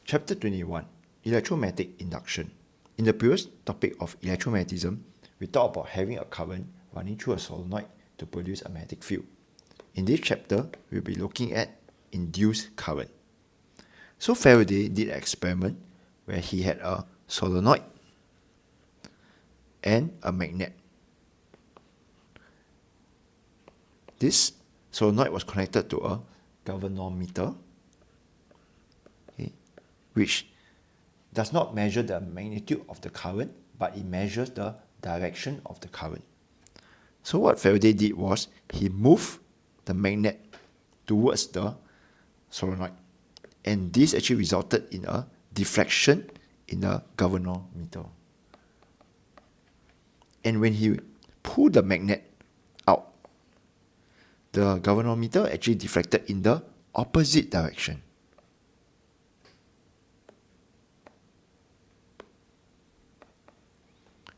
Chapter 21, Electromagnetic Induction. In the previous topic of electromagnetism, we talked about having a current running through a solenoid to produce a magnetic field. In this chapter, we'll be looking at induced current. So Faraday did an experiment where he had a solenoid and a magnet. This solenoid was connected to a galvanometer, which does not measure the magnitude of the current, but it measures the direction of the current. So what Faraday did was he moved the magnet towards the solenoid, and this actually resulted in a deflection in the galvanometer. And when he pulled the magnet out, the galvanometer actually deflected in the opposite direction.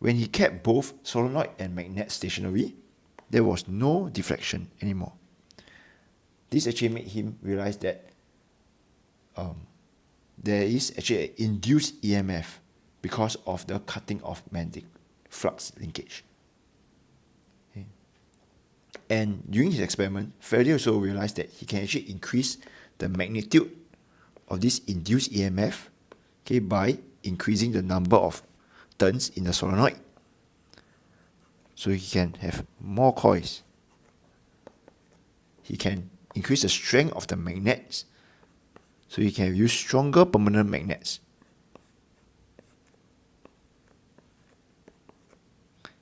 When he kept both solenoid and magnet stationary, there was no deflection anymore. This actually made him realize that there is actually an induced EMF because of the cutting of magnetic flux linkage. Okay. And during his experiment, Faraday also realized that he can actually increase the magnitude of this induced EMF by increasing the number of turns in the solenoid. So he can have more coils. He can increase the strength of the magnets, so he can use stronger permanent magnets.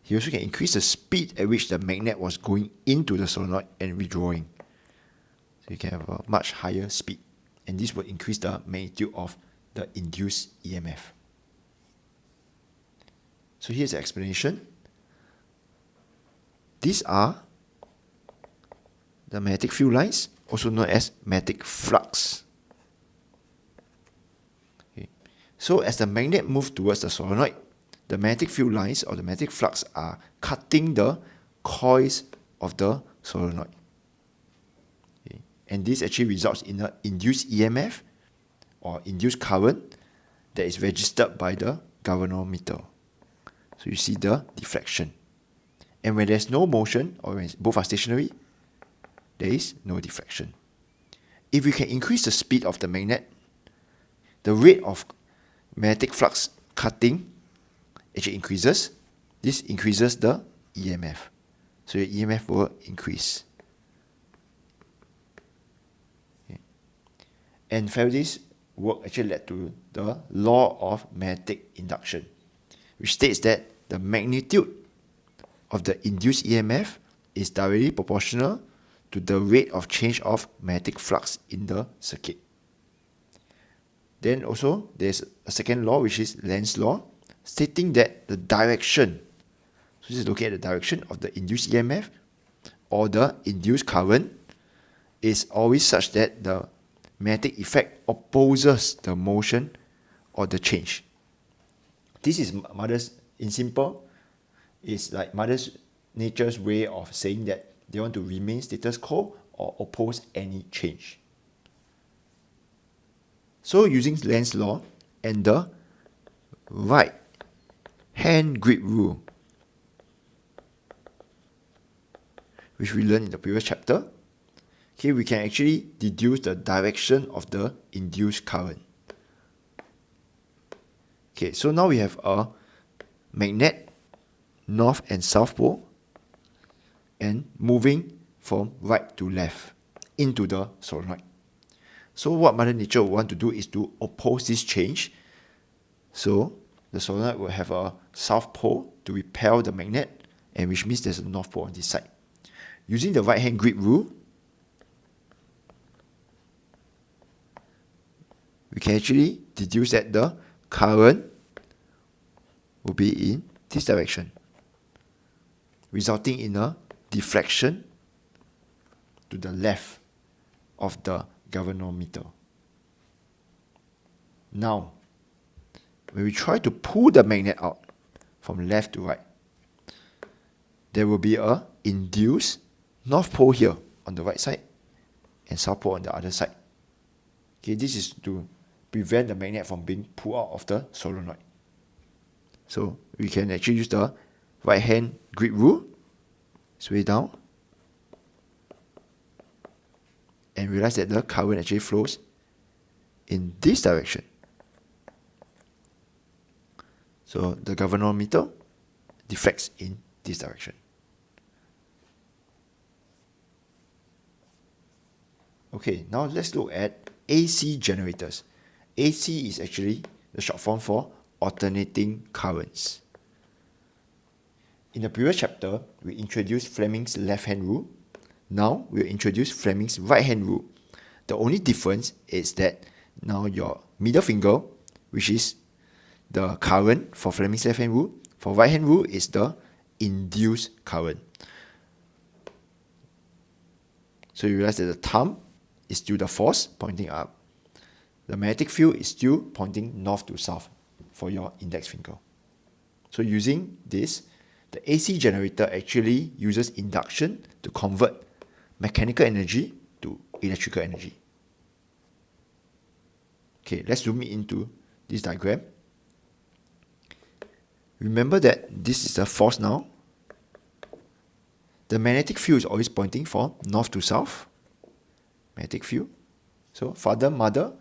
He also can increase the speed at which the magnet was going into the solenoid and withdrawing. So you can have a much higher speed, and this will increase the magnitude of the induced EMF. So here's the explanation. These are the magnetic field lines, also known as magnetic flux. Okay. So as the magnet moves towards the solenoid, the magnetic field lines or the magnetic flux are cutting the coils of the solenoid. Okay. And this actually results in an induced EMF or induced current that is registered by the galvanometer. So you see the deflection. And when there's no motion, or when both are stationary, there is no deflection. If we can increase the speed of the magnet, the rate of magnetic flux cutting actually increases. This increases the EMF. So your EMF will increase. Okay. And Faraday's work actually led to the law of magnetic induction, which states that the magnitude of the induced EMF is directly proportional to the rate of change of magnetic flux in the circuit. Then also there's a second law, which is Lenz's law, stating that the direction, so this is looking at the direction of the induced EMF or the induced current, is always such that the magnetic effect opposes the motion or the change. This is it's like Mother Nature's way of saying that they want to remain status quo or oppose any change. So using Lenz's law and the right hand grip rule, which we learned in the previous chapter, okay, we can actually deduce the direction of the induced current. Okay, so now we have a magnet, north and south pole, and moving from right to left into the solenoid. So what Mother Nature will want to do is to oppose this change. So the solenoid will have a south pole to repel the magnet, and which means there's a north pole on this side. Using the right hand grip rule, we can actually deduce that the current will be in this direction, resulting in a deflection to the left of the galvanometer. Now, when we try to pull the magnet out from left to right, there will be a induced north pole here on the right side and south pole on the other side. Okay, this is to prevent the magnet from being pulled out of the solenoid. So we can actually use the right hand grip rule, sway down, and realize that the current actually flows in this direction. So the galvanometer deflects in this direction. Okay, now let's look at AC generators. AC is actually the short form for alternating currents. In the previous chapter, we introduced Fleming's left-hand rule. Now we'll introduce Fleming's right-hand rule. The only difference is that now your middle finger, which is the current for Fleming's left-hand rule, for right-hand rule is the induced current. So you realize that the thumb is still the force pointing up. The magnetic field is still pointing north to south for your index finger. So using this, the AC generator actually uses induction to convert mechanical energy to electrical energy. Okay, let's zoom into this diagram. Remember that this is the force now. The magnetic field is always pointing from north to south. Magnetic field. So father, mother,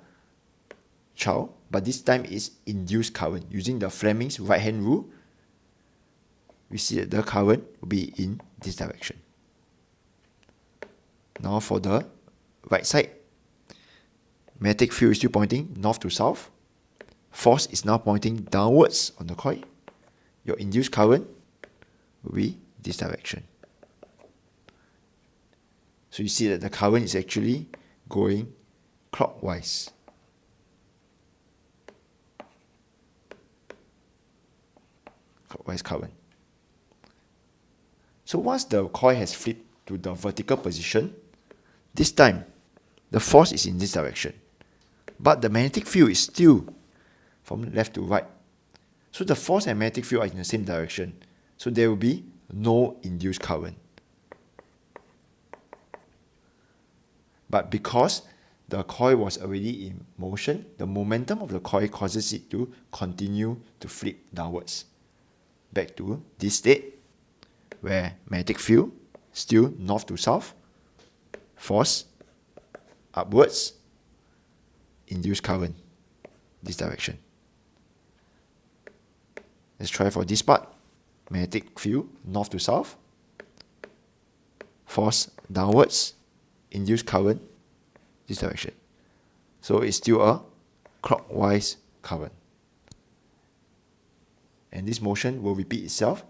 child, but this time is induced current. Using the Fleming's right-hand rule, we see that the current will be in this direction. Now for the right side, magnetic field is still pointing north to south. Force is now pointing downwards on the coil. Your induced current will be this direction. So you see that the current is actually going clockwise. Clockwise current. So once the coil has flipped to the vertical position, this time the force is in this direction, but the magnetic field is still from left to right. So the force and magnetic field are in the same direction, so there will be no induced current. But because the coil was already in motion, the momentum of the coil causes it to continue to flip downwards, back to this state where magnetic field still north to south, force upwards, induced current this direction. Let's try for this part. Magnetic field north to south, force downwards, induced current this direction. So it's still a clockwise current. And this motion will repeat itself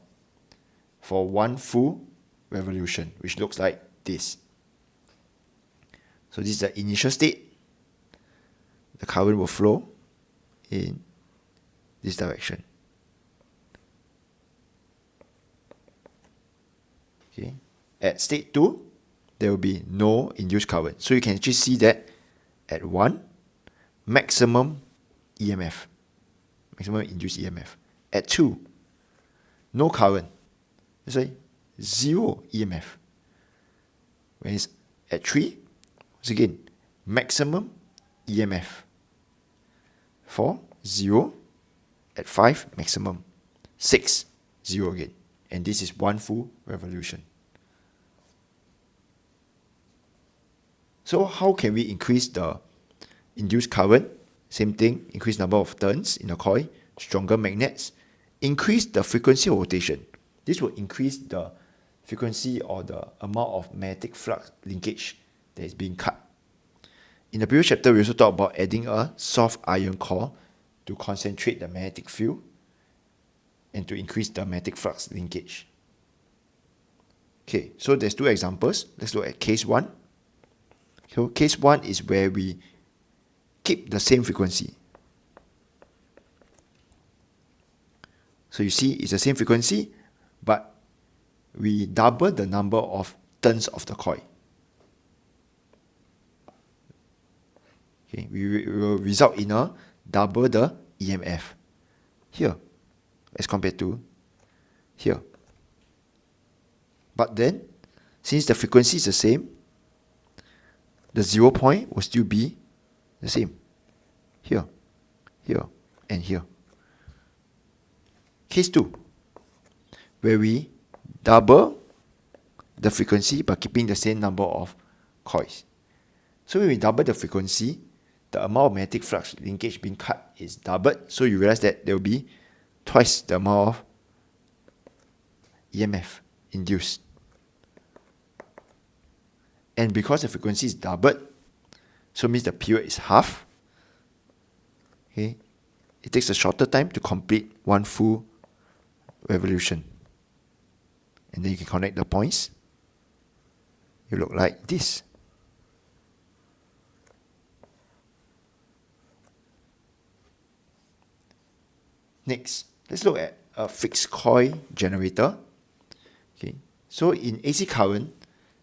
for one full revolution, which looks like this. So this is the initial state. The current will flow in this direction. Okay. At state 2, there will be no induced current. So you can actually see that at 1, maximum EMF, maximum induced EMF. At 2, no current. That's why 0 EMF. When it's at 3, once again, maximum EMF. 4, 0. At 5, maximum. 6, 0 again. And this is one full revolution. So how can we increase the induced current? Same thing, increase number of turns in the coil, stronger magnets, increase the frequency of rotation. This will increase the frequency or the amount of magnetic flux linkage that is being cut. In the previous chapter, we also talked about adding a soft iron core to concentrate the magnetic field and to increase the magnetic flux linkage. Okay, so there's 2 examples. Let's look at case 1. So case 1 is where we keep the same frequency. So you see it's the same frequency, but we double the number of turns of the coil. Okay, we will result in a double the EMF here as compared to here. But then, since the frequency is the same, the 0 point will still be the same here. here, and here. Case 2, where we double the frequency by keeping the same number of coils. So when we double the frequency, the amount of magnetic flux linkage being cut is doubled. So you realize that there will be twice the amount of EMF induced. And because the frequency is doubled, so it means the period is half. Okay, it takes a shorter time to complete one full revolution. And then you can connect the points. You look like this. Next, let's look at a fixed coil generator. Okay, so in AC current,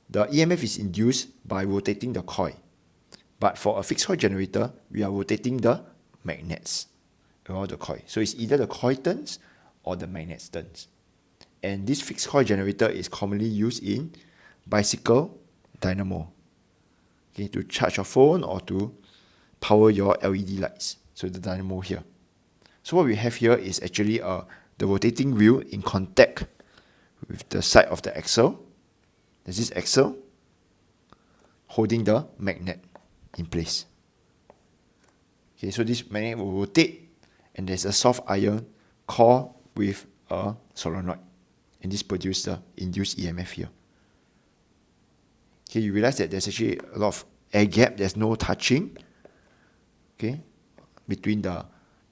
the EMF is induced by rotating the coil. But for a fixed coil generator, we are rotating the magnets around the coil. So it's either the coil turns or the magnets turns. And this fixed coil generator is commonly used in bicycle dynamo, okay, to charge your phone or to power your LED lights. So the dynamo here. So what we have here is actually the rotating wheel in contact with the side of the axle. There's this axle holding the magnet in place. Okay, so this magnet will rotate, and there's a soft iron core with a solenoid, and this produces the induced EMF here. Okay, you realize that there's actually a lot of air gap. There's no touching, okay, between the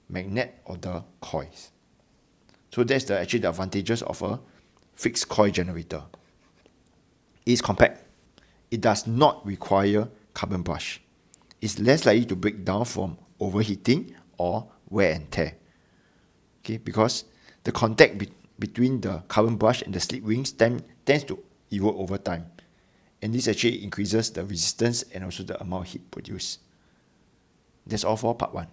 magnet or the coils. So that's actually the advantages of a fixed coil generator. It is compact. It does not require carbon brush. It's less likely to break down from overheating or wear and tear. Okay, because the contact between the carbon brush and the slip rings tends to erode over time. And this actually increases the resistance and also the amount of heat produced. That's all for part 1.